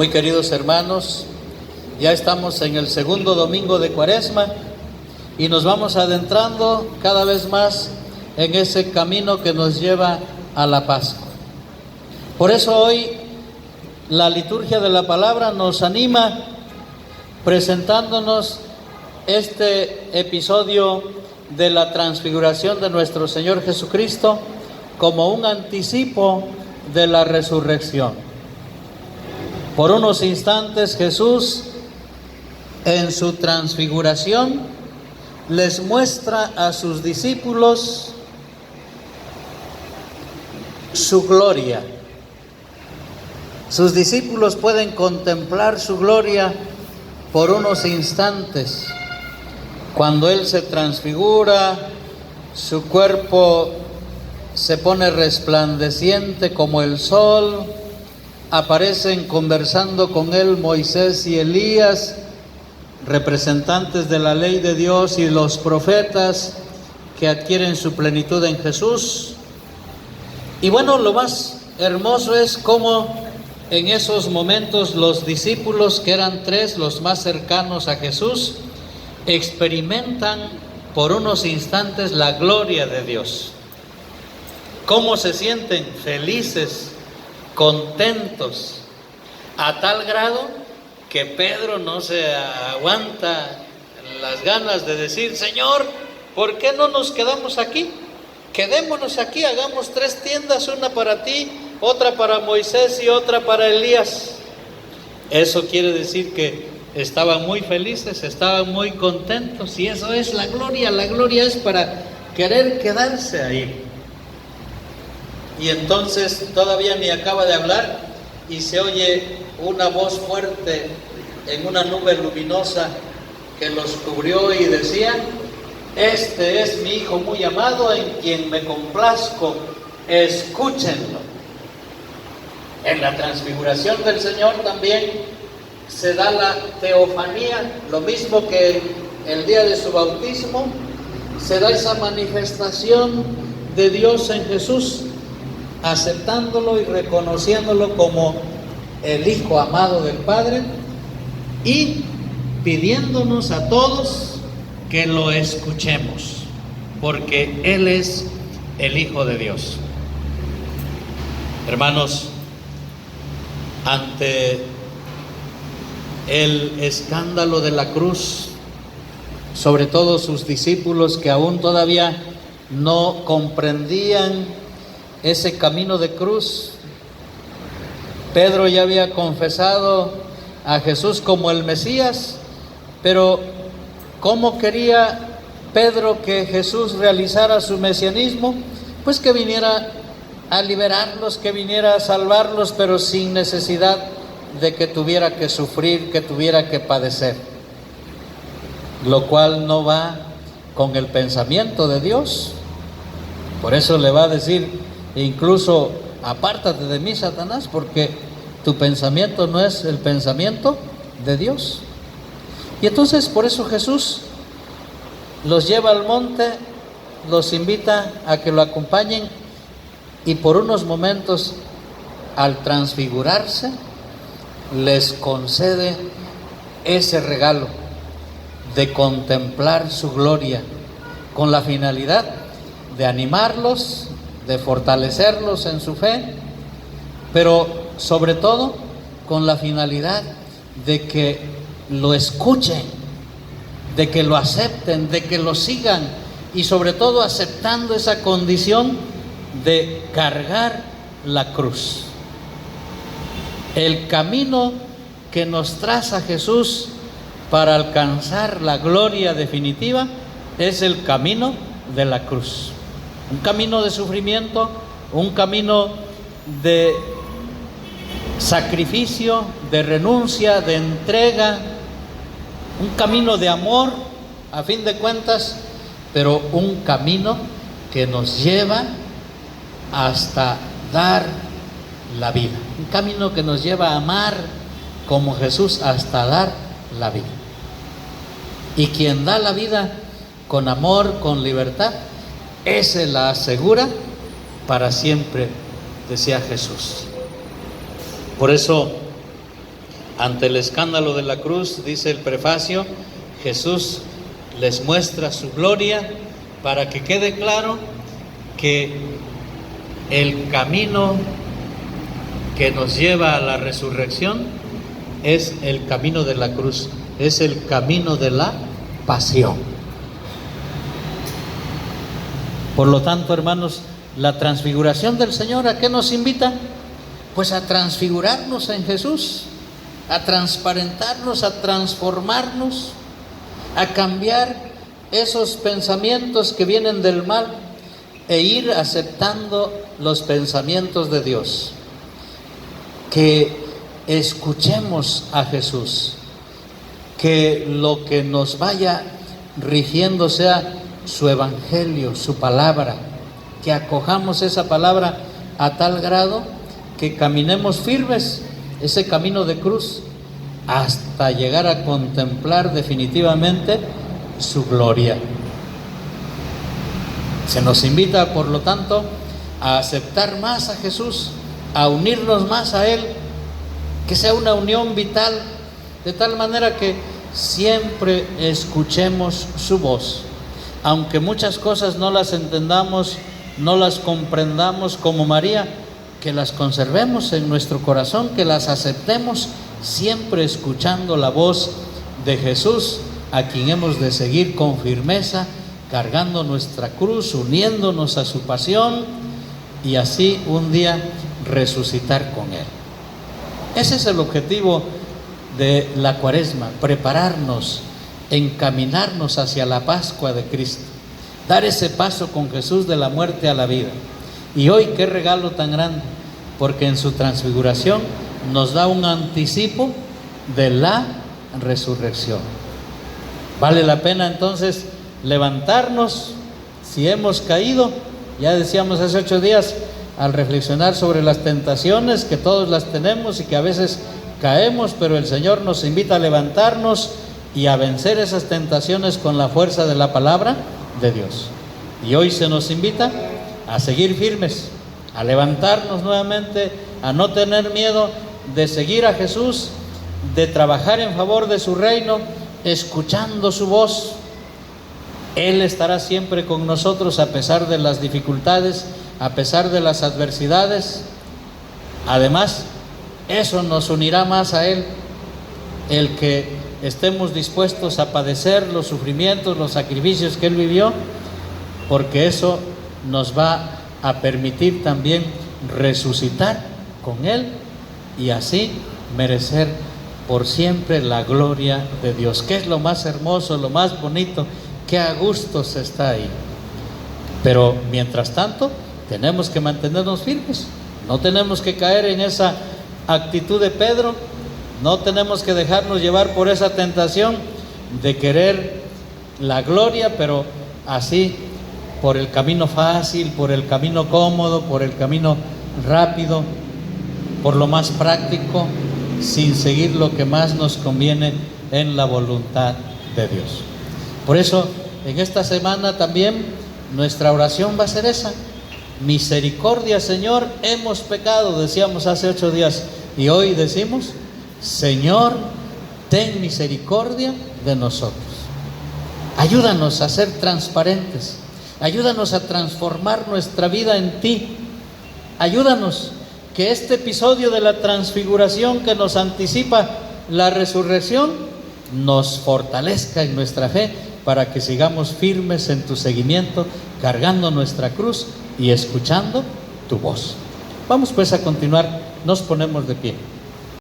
Muy queridos hermanos, ya estamos en el segundo domingo de Cuaresma y nos vamos adentrando cada vez más en ese camino que nos lleva a la Pascua. Por eso hoy la liturgia de la palabra nos anima presentándonos este episodio de la transfiguración de nuestro Señor Jesucristo como un anticipo de la resurrección. Por unos instantes Jesús, en su transfiguración, les muestra a sus discípulos su gloria. Sus discípulos pueden contemplar su gloria por unos instantes. Cuando Él se transfigura, su cuerpo se pone resplandeciente como el sol. Aparecen conversando con Él Moisés y Elías, representantes de la ley de Dios, y los profetas que adquieren su plenitud en Jesús. Y bueno, lo más hermoso es cómo en esos momentos los discípulos, que eran tres, los más cercanos a Jesús, experimentan por unos instantes la gloria de Dios. Cómo se sienten felices, contentos, a tal grado que Pedro no se aguanta las ganas de decir: Señor, ¿por qué no nos quedamos aquí? Quedémonos aquí, hagamos 3 tiendas, una para ti, otra para Moisés y otra para Elías. Eso quiere decir que estaban muy felices, estaban muy contentos, y eso es la gloria es para querer quedarse ahí. Y entonces todavía ni acaba de hablar y se oye una voz fuerte en una nube luminosa que los cubrió y decía: este es mi Hijo muy amado, en quien me complazco, escúchenlo. En la transfiguración del Señor también se da la teofanía, lo mismo que el día de su bautismo, se da esa manifestación de Dios en Jesús, aceptándolo y reconociéndolo como el Hijo amado del Padre, y pidiéndonos a todos que lo escuchemos, porque Él es el Hijo de Dios. Hermanos, ante el escándalo de la cruz, sobre todo sus discípulos, que aún todavía no comprendían ese camino de cruz. Pedro ya había confesado a Jesús como el Mesías, pero ¿cómo quería Pedro que Jesús realizara su mesianismo? Pues que viniera a liberarlos, que viniera a salvarlos, pero sin necesidad de que tuviera que sufrir, que tuviera que padecer, lo cual no va con el pensamiento de Dios. Por eso le va a decir incluso: apártate de mí, Satanás, porque tu pensamiento no es el pensamiento de Dios. Y entonces por eso Jesús los lleva al monte, los invita a que lo acompañen, y por unos momentos, al transfigurarse, les concede ese regalo de contemplar su gloria, con la finalidad de animarlos, de fortalecerlos en su fe, pero sobre todo con la finalidad de que lo escuchen, de que lo acepten, de que lo sigan, y sobre todo aceptando esa condición de cargar la cruz. El camino que nos traza Jesús para alcanzar la gloria definitiva es el camino de la cruz. Un camino de sufrimiento, un camino de sacrificio, de renuncia, de entrega, un camino de amor, a fin de cuentas, pero un camino que nos lleva hasta dar la vida. Un camino que nos lleva a amar como Jesús hasta dar la vida. Y quien da la vida con amor, con libertad, ese la asegura para siempre, decía Jesús. Por eso Ante el escándalo de la cruz, dice el prefacio, Jesús les muestra su gloria para que quede claro que el camino que nos lleva a la resurrección es el camino de la cruz, es el camino de la pasión. Por lo tanto, hermanos, la transfiguración del Señor, ¿a qué nos invita? Pues a transfigurarnos en Jesús, a transparentarnos, a transformarnos, a cambiar esos pensamientos que vienen del mal e ir aceptando los pensamientos de Dios. Que escuchemos a Jesús, que lo que nos vaya rigiendo sea su evangelio, su palabra, que acojamos esa palabra a tal grado que caminemos firmes ese camino de cruz hasta llegar a contemplar definitivamente su gloria. Se nos invita, por lo tanto, a aceptar más a Jesús, a unirnos más a Él, que sea una unión vital, de tal manera que siempre escuchemos su voz. Aunque muchas cosas no las entendamos, no las comprendamos como María, que las conservemos en nuestro corazón, que las aceptemos, siempre escuchando la voz de Jesús, a quien hemos de seguir con firmeza, cargando nuestra cruz, uniéndonos a su pasión, y así un día resucitar con Él. Ese es el objetivo de la Cuaresma, prepararnos, encaminarnos hacia la Pascua de Cristo, dar ese paso con Jesús de la muerte a la vida. Y hoy qué regalo tan grande, porque en su transfiguración nos da un anticipo de la resurrección. Vale la pena entonces levantarnos si hemos caído. Ya decíamos hace 8 días al reflexionar sobre las tentaciones, que todos las tenemos y que a veces caemos, pero el Señor nos invita a levantarnos y a vencer esas tentaciones con la fuerza de la palabra de Dios. Y hoy se nos invita a seguir firmes, a levantarnos nuevamente, a no tener miedo de seguir a Jesús, de trabajar en favor de su reino, escuchando su voz. Él estará siempre con nosotros a pesar de las dificultades, a pesar de las adversidades. Además, eso nos unirá más a Él, el que estemos dispuestos a padecer los sufrimientos, los sacrificios que Él vivió, porque eso nos va a permitir también resucitar con Él y así merecer por siempre la gloria de Dios, que es lo más hermoso, lo más bonito, que a gusto se está ahí. Pero mientras tanto tenemos que mantenernos firmes, no tenemos que caer en esa actitud de Pedro, no tenemos que dejarnos llevar por esa tentación de querer la gloria, pero así por el camino fácil, por el camino cómodo, por el camino rápido, por lo más práctico, sin seguir lo que más nos conviene en la voluntad de Dios. Por eso, en esta semana también nuestra oración va a ser esa: misericordia, Señor, hemos pecado, decíamos hace 8 días, y hoy decimos: Señor, ten misericordia de nosotros. Ayúdanos a ser transparentes, ayúdanos a transformar nuestra vida en ti. Ayúdanos que este episodio de la transfiguración que nos anticipa la resurrección nos fortalezca en nuestra fe, para que sigamos firmes en tu seguimiento, cargando nuestra cruz y escuchando tu voz. Vamos pues a continuar, nos ponemos de pie.